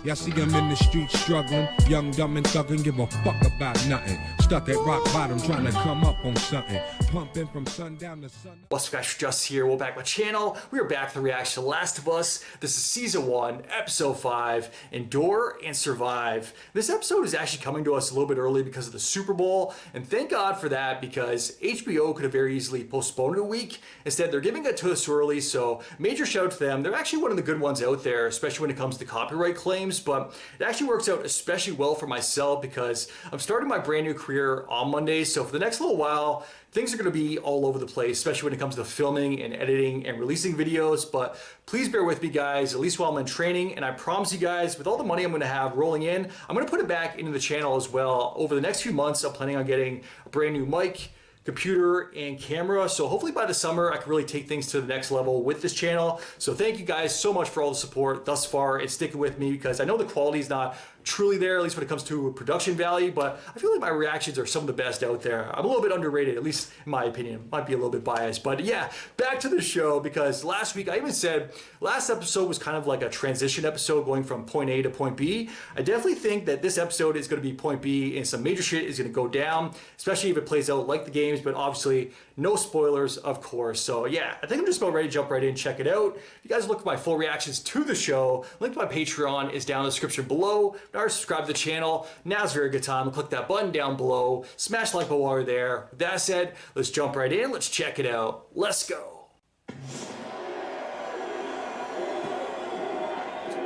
Y'all see him in the streets struggling, young, dumb, and thuggin', give a fuck about nothing. Stuck at rock bottom, trying to come up on something. Pumping from sundown to sun. What's up, guys? Just here. Welcome back to my channel. We are back to the reaction to Last of Us. This is season 1, episode 5, Endure and Survive. This episode is actually coming to us a little bit early because of the Super Bowl, and thank God for that, because HBO could have very easily postponed it a week. Instead, they're giving it to us early, so major shout out to them. They're actually one of the good ones out there, especially when it comes to copyright claims, but it actually works out especially well for myself because I'm starting my brand new career on Monday, so for the next little while, things are going to be all over the place, especially when it comes to filming and editing and releasing videos. But please bear with me, guys, at least while I'm in training. And I promise you guys, with all the money I'm going to have rolling in, I'm going to put it back into the channel as well. Over the next few months, I'm planning on getting a brand new mic, computer, and camera. So hopefully by the summer, I can really take things to the next level with this channel. So thank you guys so much for all the support thus far and sticking with me, because I know the quality is not truly there, at least when it comes to production value, but I feel like my reactions are some of the best out there. I'm a little bit underrated, at least in my opinion. Might be a little bit biased, but yeah, back to the show, because last week I even said last episode was kind of like a transition episode going from point A to point B. I definitely think that this episode is going to be point B and some major shit is going to go down, especially if it plays out like the games, but obviously no spoilers, of course. So yeah, I think I'm just about ready to jump right in and check it out. If you guys look at my full reactions to the show, link to my Patreon is down in the description below. Or subscribe to the channel. Now's a very good time to click that button down below. Smash the like button while you're there. With that said, let's jump right in. Let's check it out. Let's go.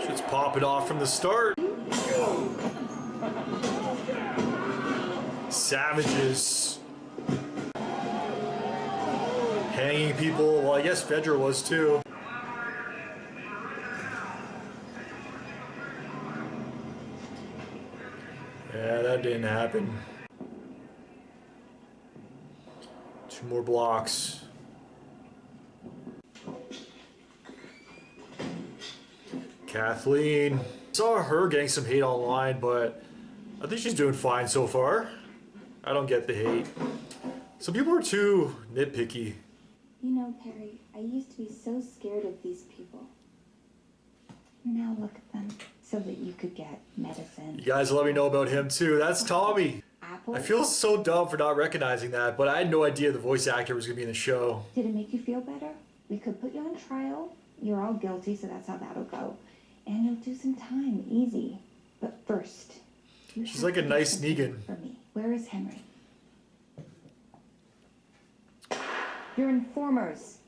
Shit's popping off from the start. Savages. Hanging people. Well, I guess Fedra was too. Yeah, that didn't happen. 2 more blocks. Kathleen. Saw her getting some hate online, but I think she's doing fine so far. I don't get the hate. Some people are too nitpicky. You know, Perry, I used to be so scared of these people. Now look at them, so that you could get medicine. You guys let me know about him too. That's Tommy. Apple? I feel so dumb for not recognizing that, but I had no idea the voice actor was going to be in the show. Did it make you feel better? We could put you on trial. You're all guilty, so that's how that'll go. And you'll do some time, easy. But first, she's like a nice Negan. For me. Where is Henry? You're informers.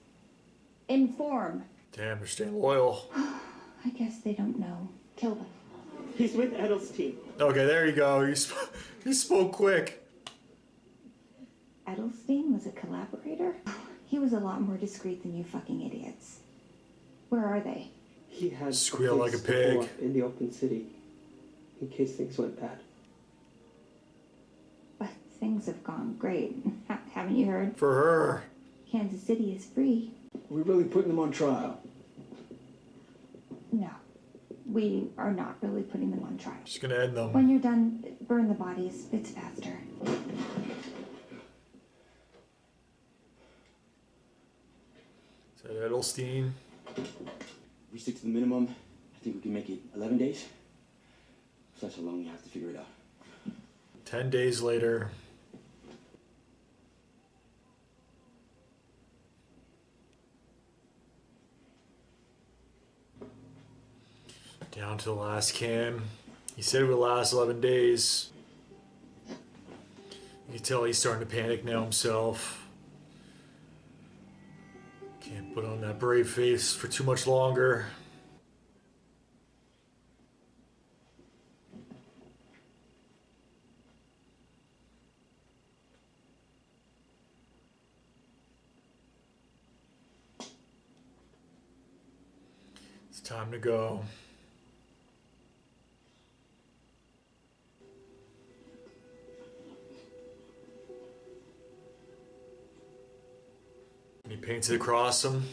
Inform. Damn, they're staying loyal. I guess they don't know. Kill them. He's with Edelstein. Okay, there you go. You spoke quick. Edelstein was a collaborator? He was a lot more discreet than you fucking idiots. Where are they? He had Squeal like a pig. In the open city, in case things went bad. But things have gone great. Haven't you heard? For her. Kansas City is free. We're really putting them on trial. No, we are not really putting them on trial. Just gonna end them. When you're done, burn the bodies. It's faster. Is that Edelstein? We stick to the minimum. I think we can make it 11 days. So that's how long you have to figure it out. 10 days later. Down to the last can. He said it would last 11 days. You can tell he's starting to panic now himself. Can't put on that brave face for too much longer. It's time to go. He paints it across him.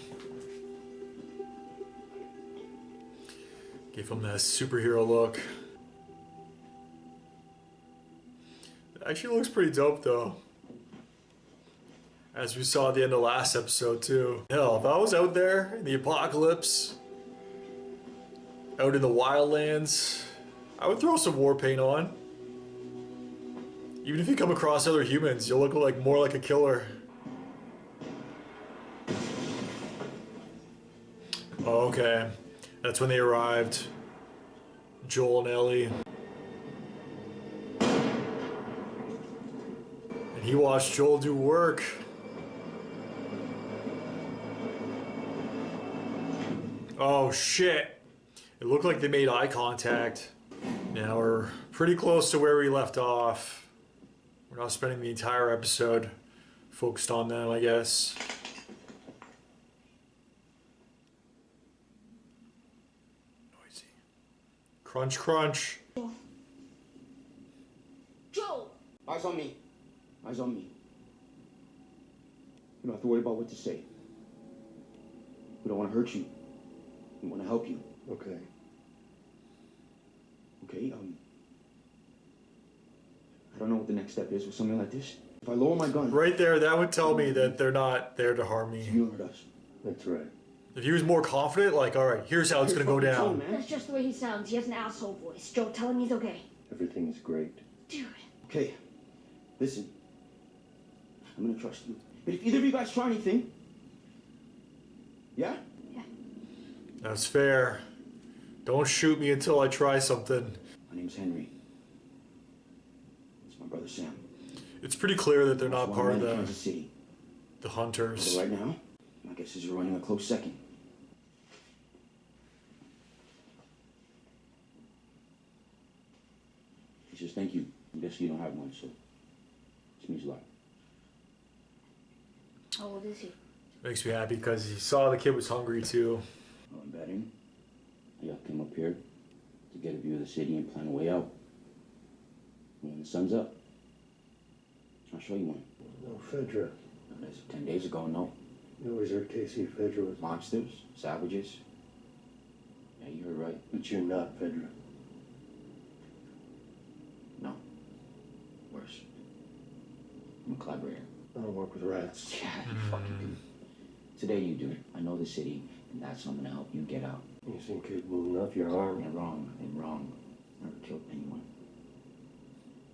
Give him that superhero look. It actually looks pretty dope though. As we saw at the end of last episode too. Hell, if I was out there in the apocalypse, out in the wildlands. I would throw some war paint on. Even if you come across other humans, you'll look like more like a killer. Oh, okay. That's when they arrived. Joel and Ellie. And he watched Joel do work. Oh shit. It looked like they made eye contact. Now we're pretty close to where we left off. We're not spending the entire episode focused on them, I guess. Noisy. Crunch, crunch. Joel! Eyes on me. Eyes on me. You don't have to worry about what to say. We don't want to hurt you. We want to help you. Okay. Okay, I don't know what the next step is with something like this. If I lower my gun, Right there, that would tell me that they're not there to harm me. you hurt us. That's right. If he was more confident, like, alright, here's how it's gonna go down. Man. That's just the way he sounds. He has an asshole voice. Joe, tell him he's okay. Everything is great. Dude. Okay, listen. I'm gonna trust you. But if either of you guys try anything, yeah? That's fair. Don't shoot me until I try something. My name's Henry. It's my brother Sam. It's pretty clear that they're not That's part why of I'm in the Kansas City. hunters. But right now, my guess is you're running a close second. He says thank you. I guess you don't have one, so this means a lot. How old is he? Makes me happy because he saw the kid was hungry too. Well, I'm betting. I came up here to get a view of the city and plan a way out. And when the sun's up, I'll show you one. No, Fedra. As of 10 days ago, no. You always heard Casey Fedra was... Monsters, savages. Yeah, you heard right. But you're not Fedra. No. Worse. I'm a collaborator. I don't work with rats. Yeah, you fucking do. Today you do. I know the city, and that's how I'm gonna help you get out. You seem capable enough. You're armed. They're wrong. They're wrong. Never killed anyone.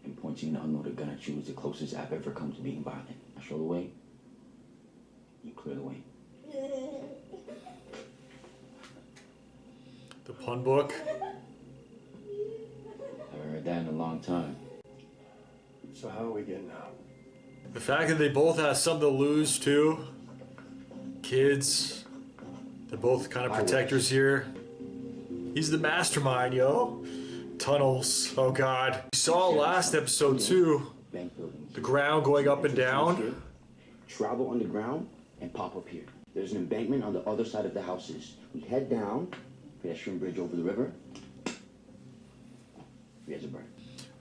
And pointing an unloaded gun at you is the closest I've ever come to being violent. I show the way. You clear the way. The pun book. Haven't heard that in a long time. So how are we getting out? The fact that they both have something to lose too. Kids. They're both kind of protectors here. He's the mastermind, yo. Tunnels. Oh god. We saw last episode too. Bank buildings. The ground going up and down. Travel underground and pop up here. There's an embankment on the other side of the houses. We head down, pedestrian bridge over the river. We has a burn.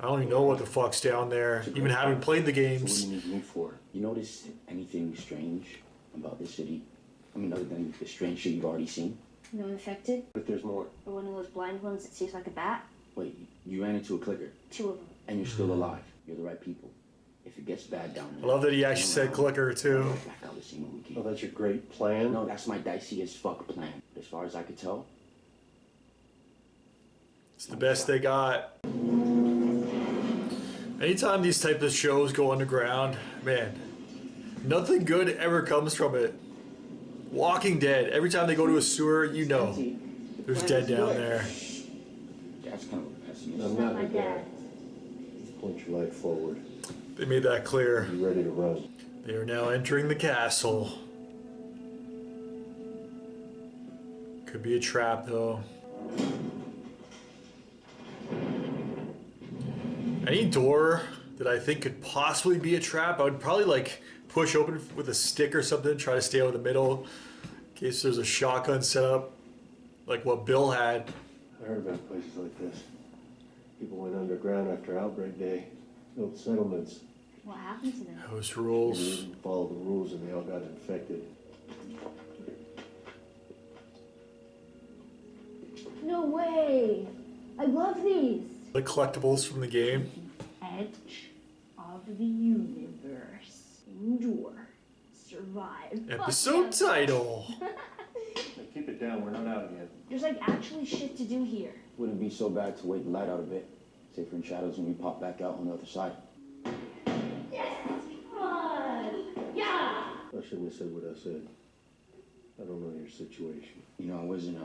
I don't even know what the fuck's down there, even having played the So what games. do you need to move for? You notice anything strange about this city? I mean, other than the strange shit you've already seen? No infected? But there's more. Or one of those blind ones that seems like a bat? Wait, you ran into a clicker, 2 of them. and you're still alive. You're the right people. If it gets bad down I there... love that he actually said clicker too. Back out the scene when we Oh, came. that's your great plan? No, that's my dicey as fuck plan. As far as I could tell, It's the best they got. Anytime these type of shows go underground, man, nothing good ever comes from it. Walking Dead, every time they go to a sewer, you know, there's dead down there. that's kind of a pessimist. I'm Not not my a guy. dad. Point your light forward. They made that clear. Be ready to run. They are now entering the castle. Could be a trap though. Any door that I think could possibly be a trap, I would probably like push open with a stick or something, try to stay out of the middle in case there's a shotgun set up like what Bill had. I heard about places like this. People went underground after outbreak day. Built settlements. What happened to them? House They rules. didn't follow the rules and they all got infected. No way! I love these! The collectibles from the game. Edge of the universe. Endure. Survive. Episode title. They keep it it down. We're not out again. There's like actually shit to do here. Wouldn't be so bad to wait the light out a bit. Safer in shadows when we pop back out on the other side. Yes! Come on! Yeah! I shouldn't have said what I said. I don't know your situation. You know, I wasn't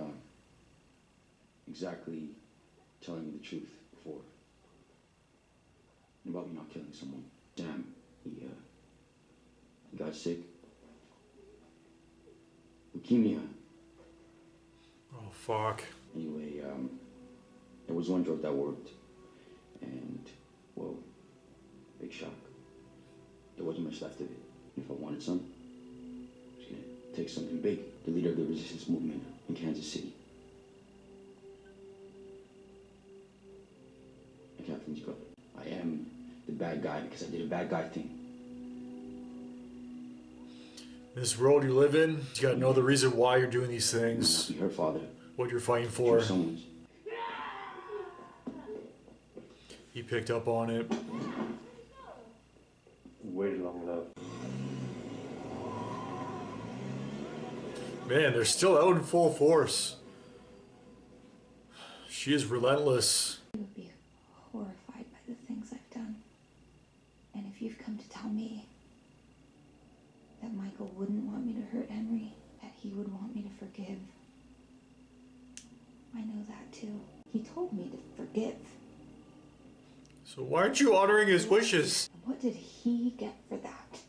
exactly telling you the truth before. About me not killing someone. Sam, he got sick. Leukemia. Oh, fuck. Anyway, there was one drug that worked. And, well, big shock. There wasn't much left of it. If I wanted some, I was gonna take something big. The leader of the resistance movement in Kansas City. And Captain's got it. I am the bad guy because I did a bad guy thing. This world you live in, you gotta know the reason why you're doing these things. Be her father. What you're fighting She for. was someone's. He picked up on it. We waited long enough. Man, they're still out in full force. She is relentless. You would be horrified by the things I've done. And if you've come to tell me that Michael wouldn't want me to hurt Henry, that he would want me to forgive, I know that too. He told me to forgive. So why aren't you honoring his wishes? What did he get for that?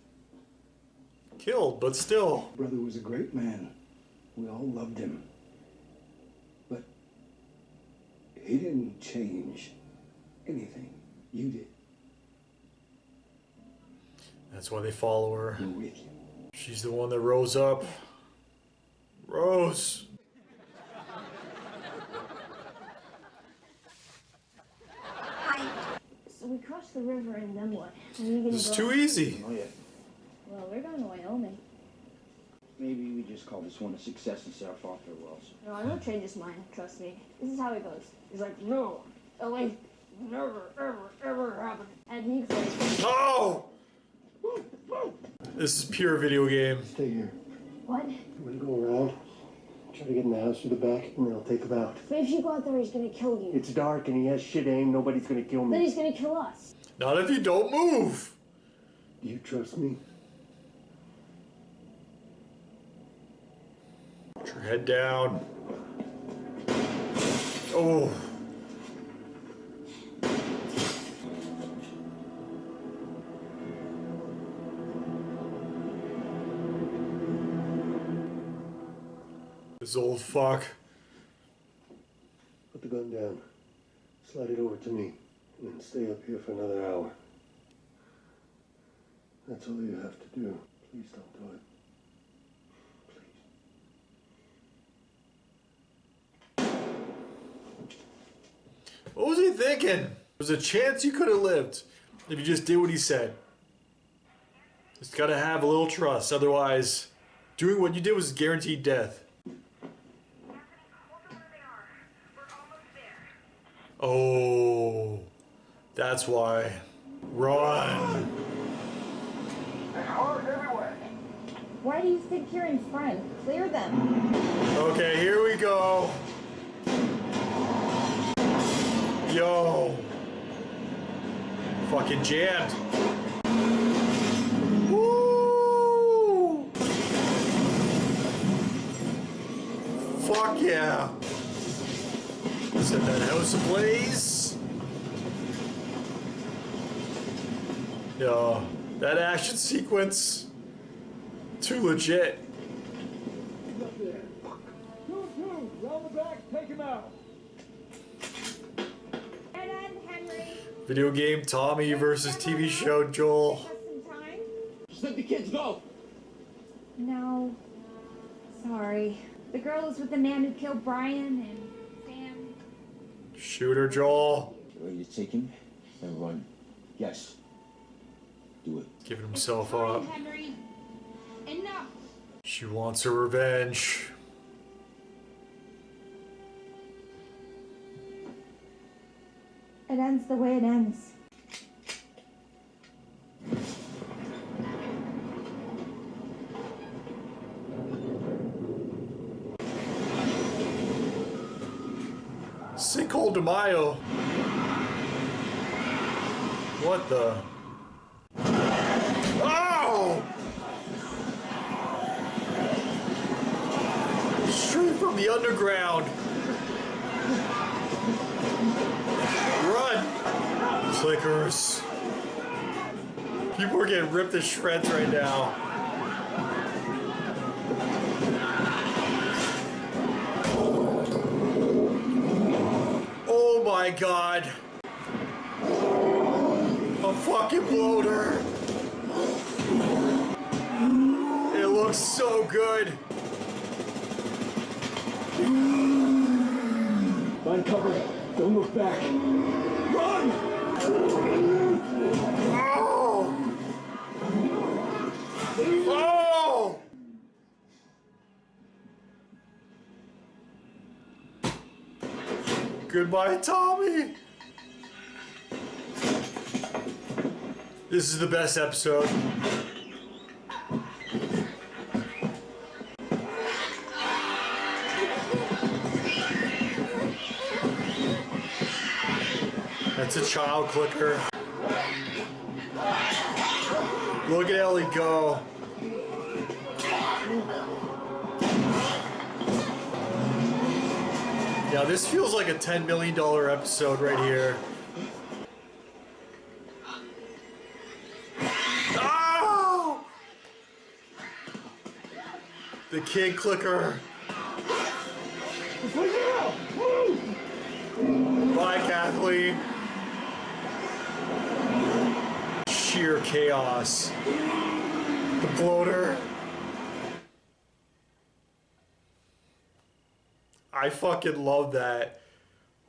Killed, but still. Brother was a great man. We all loved him. But he didn't change anything. You did. That's why they follow her. We're with you. She's the one that rose up. Rose. So we crossed the river and then what? Where are you gonna This is go? too easy. Oh yeah. Well, we're going to Wyoming. Maybe we just call this one a success and say our far farewells. No, I don't change his mind, trust me. This is how it goes. He's like, no, LA never, ever, ever happened. And he's like, Oh! This is pure video game. Stay here. what? I'm gonna go around, try to get in the house through the back, and then I'll take him out. But if you go out there, he's gonna kill you. It's dark and he has shit aim. Nobody's gonna kill Then me. he's gonna kill us. Not if you don't move. Do you trust me? Put your head down. Oh. This old fuck. Put the gun down. Slide it over to me. And then stay up here for another hour. That's all you have to do. Please don't do it. Please. What was he thinking? There's a chance you could have lived if you just did what he said. Just gotta have a little trust, otherwise, doing what you did was guaranteed death. Oh, that's why. Run! Why do you think you're in front? Clear them. Okay, here we go. Yo. Fucking jammed. Woo! Fuck yeah. Set that house ablaze. Yo, that action sequence. Too legit. Video game Tommy versus TV show Joel. Just let the kids go. No. Sorry. The girl is with the man who killed Brian and Sam. Shoot her, Joel. You ready to take him and run? Yes. Do it. Giving himself up. Henry. Enough. She wants her revenge. It ends the way it ends. de Mayo. What the? Oh! Straight from the underground. Run! Clickers. People are getting ripped to shreds right now. Oh my god. A fucking bloater. It looks so good. Find cover. Don't look back. Run! Oh! Oh! Goodbye, Tommy. This is the best episode. That's a child clicker. Look at Ellie go. Yeah, this feels like a $10 million episode right here. Oh! The kid clicker. Bye, Kathleen. Sheer chaos. The bloater. I fucking love that.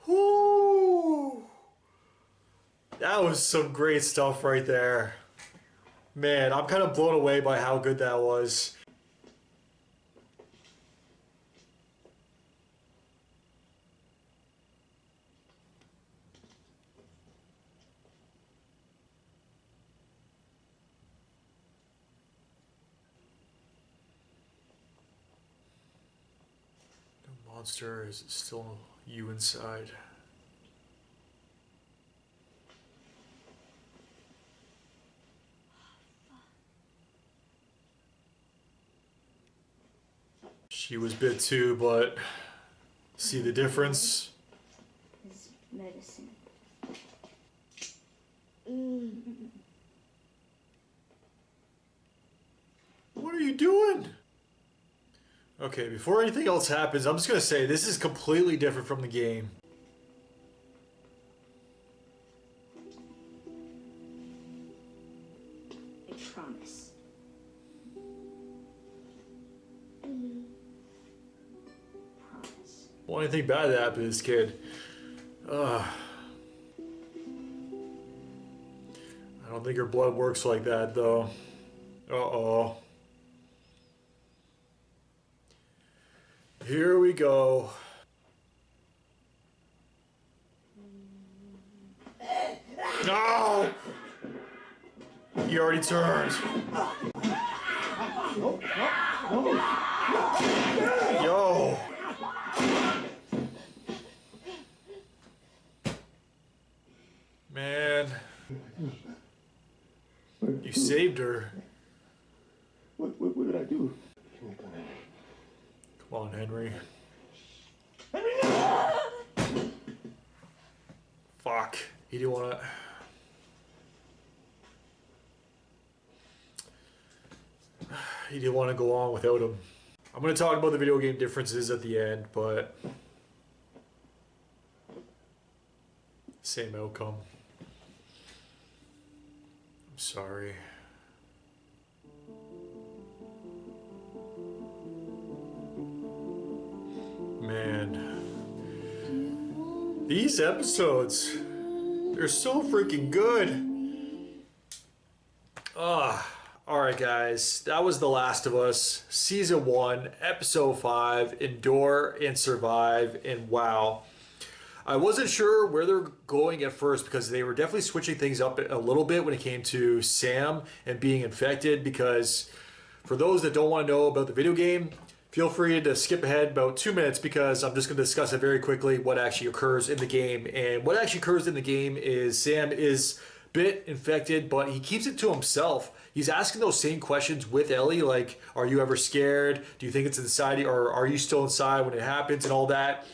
Whoo! That was some great stuff right there. Man, I'm kind of blown away by how good that was. Monster, is it still you inside? She was bit too, but see the difference? Is medicine. What are you doing? Okay, before anything else happens, I'm just gonna say this is completely different from the game. I promise. Promise. Well, anything bad that happened to this kid. I don't think her blood works like that, though. Uh-oh. Here we go. No! He already turned. Yo! Man. You saved her. What did I do? Come on, Henry. Fuck. He didn't want to... He didn't want to go on without him. I'm going to talk about the video game differences at the end, but... Same outcome. I'm sorry. Man. These episodes, they're so freaking good. Alright guys, that was The Last of Us, Season 1, Episode 5, Endure and Survive, and wow. I wasn't sure where they're going at first because they were definitely switching things up a little bit when it came to Sam and being infected, because for those that don't want to know about the video game, feel free to skip ahead about 2 minutes because I'm just going to discuss it very quickly what actually occurs in the game. And what actually occurs in the game is Sam is bit infected, but he keeps it to himself. He's asking those same questions with Ellie, like, are you ever scared? Do you think it's inside you, or are you still inside when it happens and all that?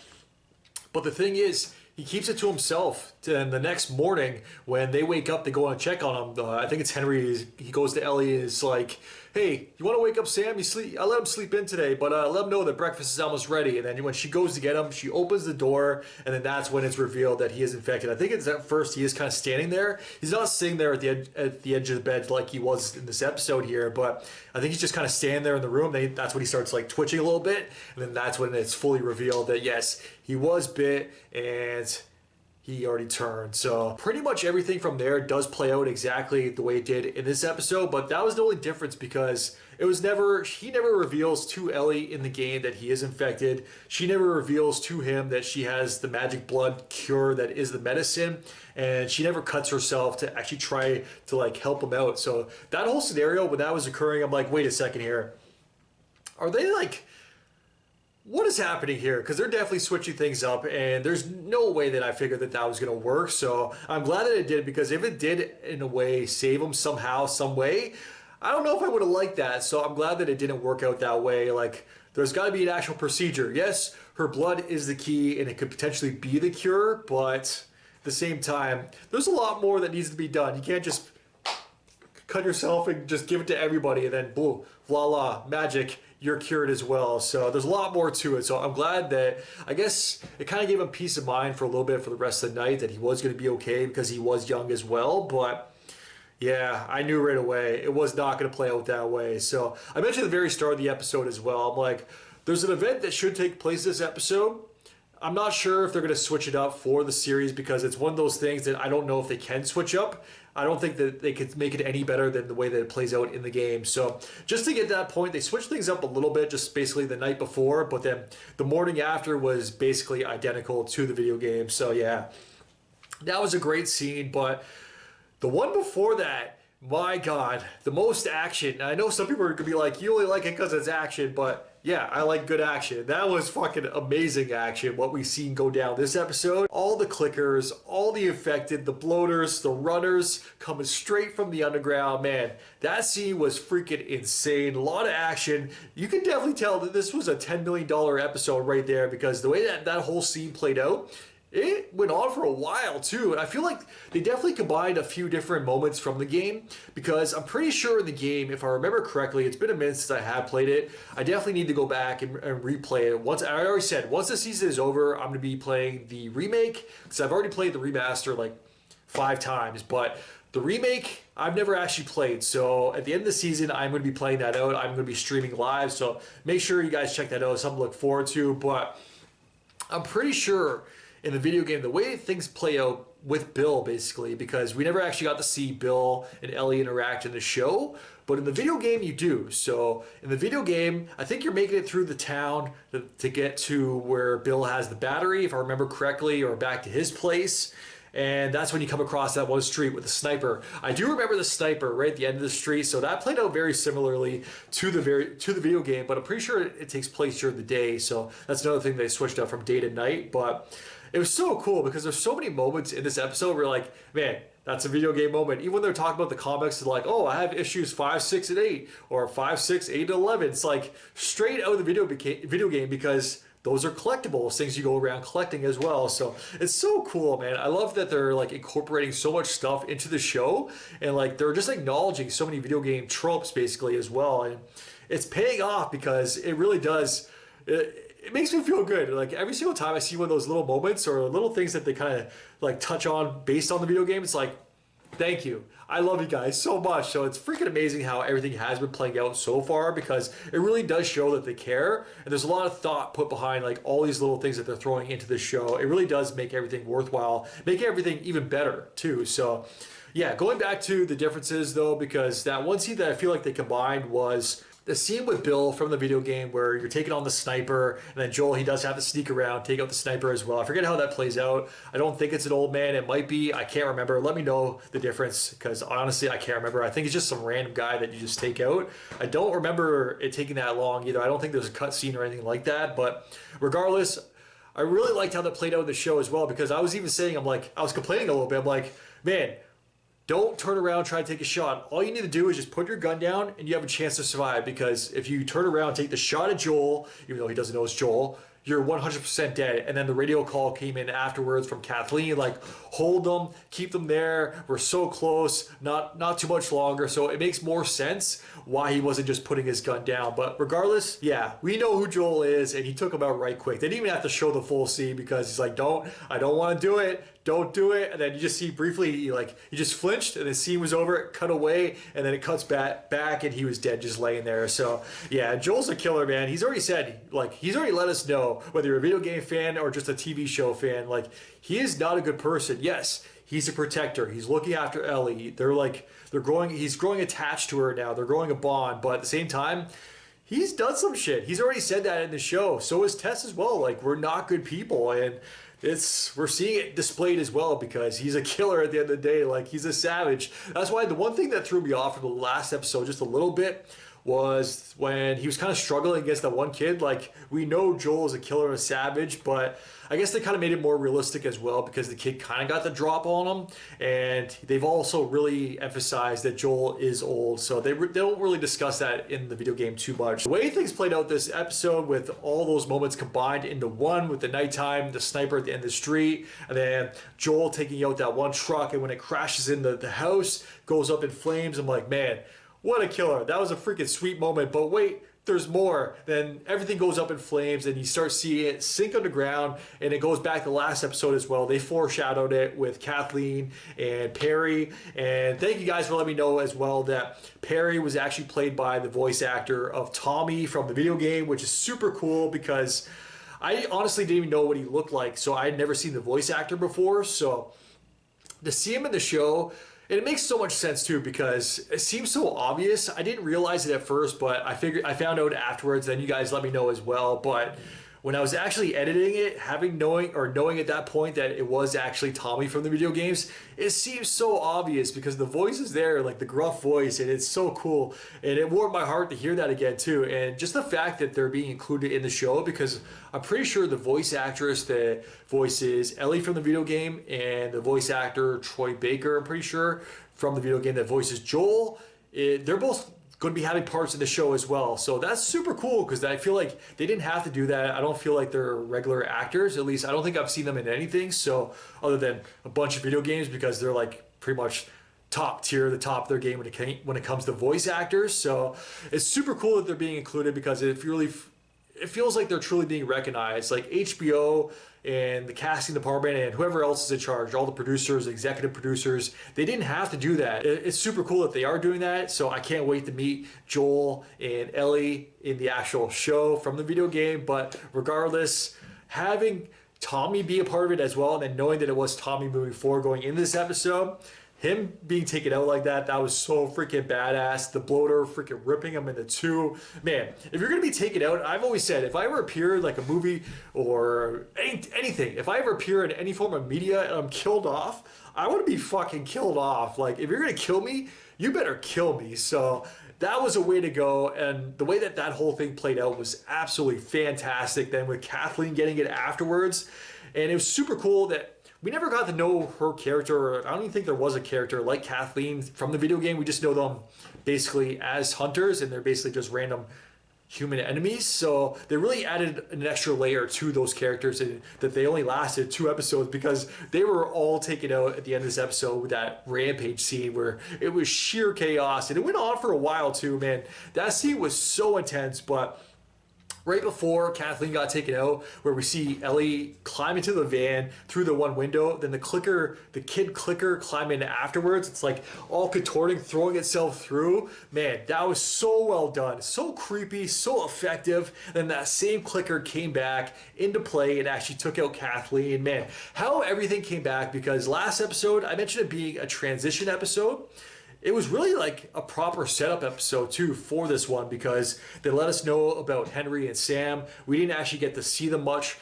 But the thing is, he keeps it to himself. And the next morning, when they wake up, they go and check on him. I think it's Henry. He goes to Ellie and is like, "Hey, you want to wake up Sam? I let him sleep in today, but let him know that breakfast is almost ready." And then when she goes to get him, she opens the door, and then that's when it's revealed that he is infected. I think it's at first he is kind of standing there. He's not sitting there at the edge of the bed like he was in this episode here, but I think he's just kind of standing there in the room. That's when he starts like twitching a little bit, and then that's when it's fully revealed that yes, he was bit and he already turned. So pretty much everything from there does play out exactly the way it did in this episode, but that was the only difference because he never reveals to Ellie in the game that he is infected. She never reveals to him that she has the magic blood cure that is the medicine, and she never cuts herself to actually try to like help him out. So that whole scenario, when that was occurring, I'm like, wait a second here. Are they like, what is happening here? Because they're definitely switching things up, and there's no way that I figured that was going to work. So I'm glad that it did, because if it did in a way save him somehow, some way, I don't know if I would have liked that. So I'm glad that it didn't work out that way. Like, there's got to be an actual procedure. Yes, her blood is the key, and it could potentially be the cure, but at the same time, there's a lot more that needs to be done. You can't just cut yourself and just give it to everybody, and then boom, voila, magic, you're cured as well. So there's a lot more to it. So I'm glad that, I guess it kind of gave him peace of mind for a little bit for the rest of the night that he was going to be okay because he was young as well. But yeah, I knew right away it was not going to play out that way. So I mentioned at the very start of the episode as well, I'm like, there's an event that should take place this episode. I'm not sure if they're going to switch it up for the series because it's one of those things that I don't know if they can switch up. I don't think that they could make it any better than the way that it plays out in the game. So just to get to that point, they switched things up a little bit just basically the night before, but then the morning after was basically identical to the video game. So yeah, that was a great scene. But the one before that, my God, the most action. I know some people are going to be like, you only like it because it's action, but yeah, I like good action. That was fucking amazing action, what we've seen go down this episode. All the clickers, all the infected, the bloaters, the runners coming straight from the underground. Man, that scene was freaking insane. A lot of action. You can definitely tell that this was a $10 million episode right there because the way that whole scene played out, it went on for a while too, and I feel like they definitely combined a few different moments from the game because I'm pretty sure in the game, if I remember correctly, it's been a minute since I have played it. I definitely need to go back and replay it. Once I already said, once the season is over, I'm going to be playing the remake because I've already played the remaster like 5 times, but the remake I've never actually played. So at the end of the season, I'm going to be playing that out. I'm going to be streaming live, so make sure you guys check that out. It's something to look forward to. But I'm pretty sure in the video game, the way things play out with Bill, basically, because we never actually got to see Bill and Ellie interact in the show, but in the video game you do. So in the video game, I think you're making it through the town to get to where Bill has the battery, if I remember correctly, or back to his place. And that's when you come across that one street with the sniper. I do remember the sniper right at the end of the street, so that played out very similarly to the video game, but I'm pretty sure it takes place during the day, so that's another thing they switched up from day to night. But it was so cool because there's so many moments in this episode where like, man, that's a video game moment. Even when they're talking about the comics, it's like, oh, I have issues 5, 6, and 8, or 5, 6, 8, and 11. It's like straight out of the video game because those are collectibles, things you go around collecting as well. So it's so cool, man. I love that they're like incorporating so much stuff into the show, and like they're just acknowledging so many video game tropes basically as well. And it's paying off because it really does. It makes me feel good. Like every single time I see one of those little moments or little things that they kind of like touch on based on the video game, it's like, thank you. I love you guys so much. So it's freaking amazing how everything has been playing out so far because it really does show that they care. And there's a lot of thought put behind like all these little things that they're throwing into the show. It really does make everything worthwhile, make everything even better too. So yeah, going back to the differences though, because that one scene that I feel like they combined was the scene with Bill from the video game where you're taking on the sniper, and then Joel, he does have to sneak around, take out the sniper as well. I forget how that plays out. I don't think it's an old man. It might be. I can't remember. Let me know the difference, because honestly, I can't remember. I think it's just some random guy that you just take out. I don't remember it taking that long either. I don't think there's a cut scene or anything like that. But regardless, I really liked how that played out in the show as well, because I was even saying, I was complaining a little bit. I'm like, man, don't turn around and try to take a shot. All you need to do is just put your gun down and you have a chance to survive, because if you turn around and take the shot at Joel, even though he doesn't know it's Joel, you're 100% dead. And then the radio call came in afterwards from Kathleen, like, hold them, keep them there. We're so close, not too much longer. So it makes more sense why he wasn't just putting his gun down. But regardless, yeah, we know who Joel is, and he took him out right quick. They didn't even have to show the full scene, because he's like, I don't want to do it. Don't do it. And then you just see briefly, he just flinched, and the scene was over, it cut away, and then it cuts back, and he was dead, just laying there. So yeah, Joel's a killer, man. He's already said, he's already let us know, whether you're a video game fan or just a TV show fan, he is not a good person. Yes, he's a protector. He's looking after Ellie. He's growing attached to her now. They're growing a bond, but at the same time, he's done some shit. He's already said that in the show. So is Tess as well. We're not good people, and we're seeing it displayed as well, because he's a killer at the end of the day. He's a savage. That's why the one thing that threw me off from the last episode just a little bit was when he was kind of struggling against that one kid. We know Joel is a killer and a savage, but I guess they kind of made it more realistic as well, because the kid kind of got the drop on him, and they've also really emphasized that Joel is old, so they don't really discuss that in the video game too much. The way things played out this episode, with all those moments combined into one, with the nighttime, the sniper at the end of the street, and then Joel taking out that one truck, and when it crashes into the house, goes up in flames. I'm like, man, what a killer. That was a freaking sweet moment. But wait, there's more. Then everything goes up in flames, and you start seeing it sink underground, and it goes back to the last episode as well. They foreshadowed it with Kathleen and Perry. And thank you guys for letting me know as well that Perry was actually played by the voice actor of Tommy from the video game, which is super cool, because I honestly didn't even know what he looked like. So I had never seen the voice actor before. So to see him in the show, and it makes so much sense too, because it seems so obvious. I didn't realize it at first, but I found out afterwards. Then you guys let me know as well. But when I was actually editing it, knowing at that point that it was actually Tommy from the video games, it seems so obvious, because the voice is there, the gruff voice, and it's so cool. And it warmed my heart to hear that again too. And just the fact that they're being included in the show, because I'm pretty sure the voice actress that voices Ellie from the video game, and the voice actor Troy Baker, I'm pretty sure, from the video game that voices Joel, they're both going to be having parts in the show as well. So that's super cool, because I feel like they didn't have to do that. I don't feel like they're regular actors. At least I don't think I've seen them in anything, so other than a bunch of video games, because they're pretty much top tier, the top of their game when it comes to voice actors. So it's super cool that they're being included, because it feels like they're truly being recognized. HBO and the casting department and whoever else is in charge, all the producers, executive producers, they didn't have to do that. It's super cool that they are doing that. So I can't wait to meet Joel and Ellie in the actual show from the video game. But regardless, having Tommy be a part of it as well, and then knowing that it was Tommy moving forward going into this episode, him being taken out like that was so freaking badass. The bloater freaking ripping him into two. Man, if you're going to be taken out, I've always said, if I ever appear in a movie or anything, if I ever appear in any form of media and I'm killed off, I want to be fucking killed off. If you're going to kill me, you better kill me. So that was a way to go. And the way that whole thing played out was absolutely fantastic. Then with Kathleen getting it afterwards, and it was super cool that we never got to know her character. I don't even think there was a character like Kathleen from the video game. We just know them basically as hunters, and they're basically just random human enemies. So they really added an extra layer to those characters, and that they only lasted 2 episodes, because they were all taken out at the end of this episode with that rampage scene where it was sheer chaos. And it went on for a while too, man. That scene was so intense. But right before Kathleen got taken out, where we see Ellie climb into the van through the one window, then the kid clicker climb in afterwards. It's all contorting, throwing itself through. Man, that was so well done. So creepy, so effective. Then that same clicker came back into play and actually took out Kathleen. Man, how everything came back, because last episode, I mentioned it being a transition episode. it was really like a proper setup episode too for this one, because they let us know about Henry and Sam. We didn't actually get to see them much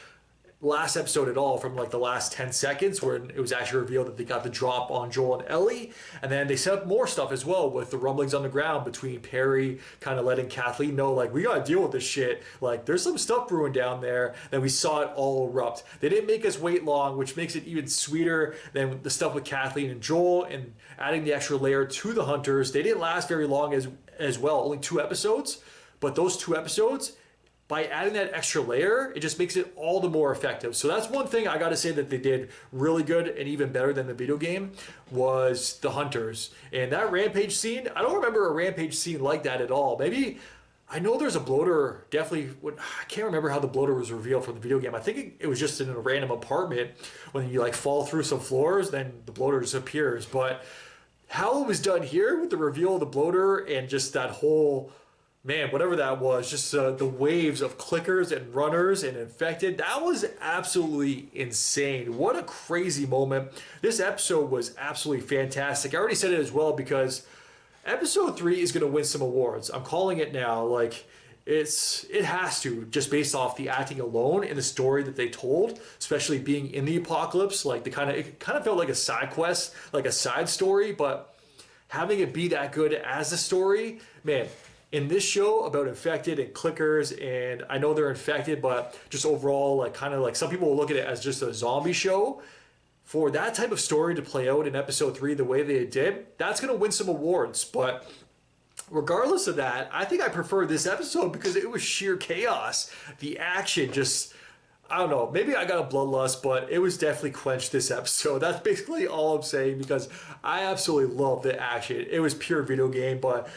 last episode at all, from like the last 10 seconds where it was actually revealed that they got the drop on Joel and Ellie. And then they set up more stuff as well with the rumblings on the ground between Perry kind of letting Kathleen know, like, we gotta deal with this shit, like there's some stuff brewing down there. Then we saw it all erupt. They didn't make us wait long, which makes it even sweeter than the stuff with Kathleen and Joel, and adding the extra layer to the hunters. They didn't last very long as well, only 2 episodes, but those 2 episodes, by adding that extra layer, it just makes it all the more effective. So that's one thing I gotta say that they did really good, and even better than the video game, was the hunters. And that rampage scene, I don't remember a rampage scene like that at all. Maybe, I know there's a bloater, definitely, I can't remember how the bloater was revealed from the video game. I think it was just in a random apartment, when you like fall through some floors, then the bloater disappears. But how it was done here with the reveal of the bloater and just that whole, man, whatever that was, just the waves of clickers and runners and infected, that was absolutely insane. What a crazy moment. This episode was absolutely fantastic. I already said it as well, because episode 3 is going to win some awards. I'm calling it now. Like, it has to, just based off the acting alone and the story that they told, especially being in the apocalypse. Like, it kind of felt like a side quest, like a side story, but having it be that good as a story, man. In this show about infected and clickers, and I know they're infected, but just overall, like, kind of like, some people will look at it as just a zombie show. For that type of story to play out in episode 3 the way they did, that's going to win some awards. But regardless of that, I think I prefer this episode because it was sheer chaos. The action just, I don't know, maybe I got a bloodlust, but it was definitely quenched this episode. That's basically all I'm saying, because I absolutely love the action. It was pure video game, but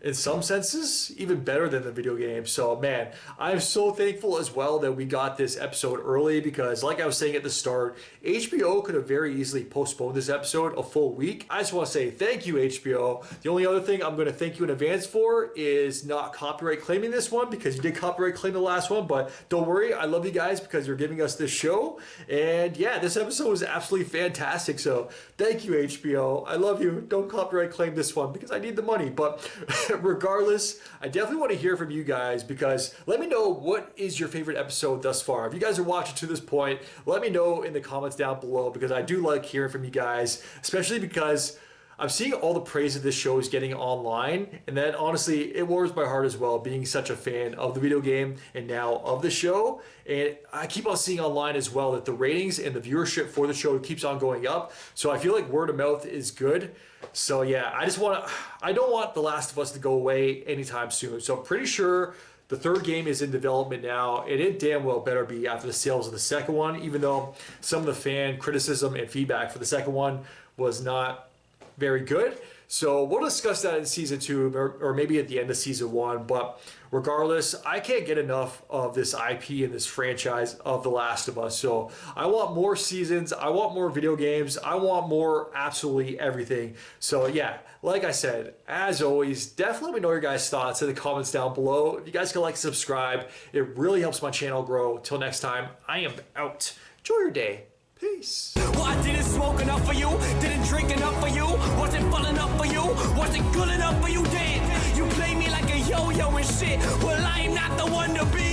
in some senses, even better than the video game. So, man, I'm so thankful as well that we got this episode early, because like I was saying at the start, HBO could have very easily postponed this episode a full week. I just want to say thank you, HBO. The only other thing I'm going to thank you in advance for is not copyright claiming this one, because you did copyright claim the last one, but don't worry, I love you guys because you're giving us this show. And yeah, this episode was absolutely fantastic. So thank you, HBO. I love you. Don't copyright claim this one because I need the money. But regardless, I definitely want to hear from you guys, because let me know, what is your favorite episode thus far? If you guys are watching to this point, let me know in the comments down below, because I do like hearing from you guys, especially because I'm seeing all the praise that this show is getting online, and that honestly, it warms my heart as well, being such a fan of the video game and now of the show. And I keep on seeing online as well that the ratings and the viewership for the show keeps on going up. So I feel like word of mouth is good. So yeah, I don't want The Last of Us to go away anytime soon. So I'm pretty sure the 3rd game is in development now, and it damn well better be after the sales of the 2nd one, even though some of the fan criticism and feedback for the 2nd one was not very good. So we'll discuss that in season 2, or maybe at the end of season 1. But regardless, I can't get enough of this IP and this franchise of The Last of Us. So I want more seasons. I want more video games. I want more absolutely everything. So yeah, like I said, as always, definitely let me know your guys' thoughts in the comments down below. If you guys can like and subscribe, it really helps my channel grow. Till next time, I am out. Enjoy your day. Peace. Well, I didn't smoke enough for you, didn't drink enough for you, wasn't fun enough for you, wasn't good enough for you, damn. You play me like a yo-yo and shit, well, I'm not the one to be.